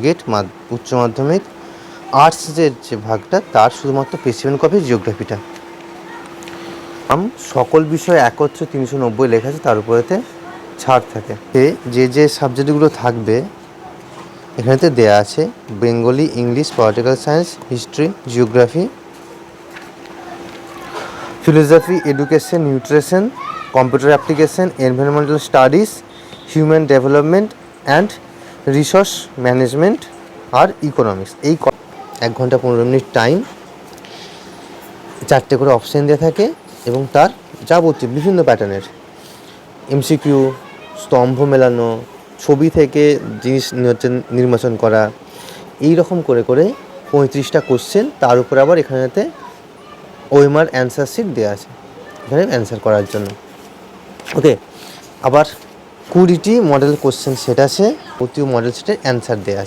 Target উচ্চ মাধ্যমিক, আর্টসের যে ভাগটা তার শুধুমাত্র প্রেসিডেন্ট কপি জিওগ্রাফিটা। সকল বিষয় একত্রে 390 লেখা আছে, তার উপরেতে ছাড় থাকে। যে সাবজেক্টগুলো থাকবে এখানেতে দেয়া আছে: Bengali, English, political science, history, geography, philosophy, education, nutrition, computer application, environmental studies, human development and resource management আর ইকোনমিক্স। এই 1 ঘন্টা 15 মিনিট টাইম, 4টে করে অপশান দেওয়া থাকে এবং তার যাবতীয় বিভিন্ন প্যাটার্নের এমসিকিউ, স্তম্ভ মেলানো, ছবি থেকে জিনিস নির্বাচন করা, এই রকম করে করে 35টা কোশ্চেন। তার উপরে আবার এখানেতে ওএমআর অ্যান্সার শিট দেওয়া আছে এখানে অ্যান্সার করার জন্য। ওকে, আবার 20টি মডেল কোশ্চেন সেট আছে, প্রতি মডেল সেটের অ্যান্সার দেওয়া আছে।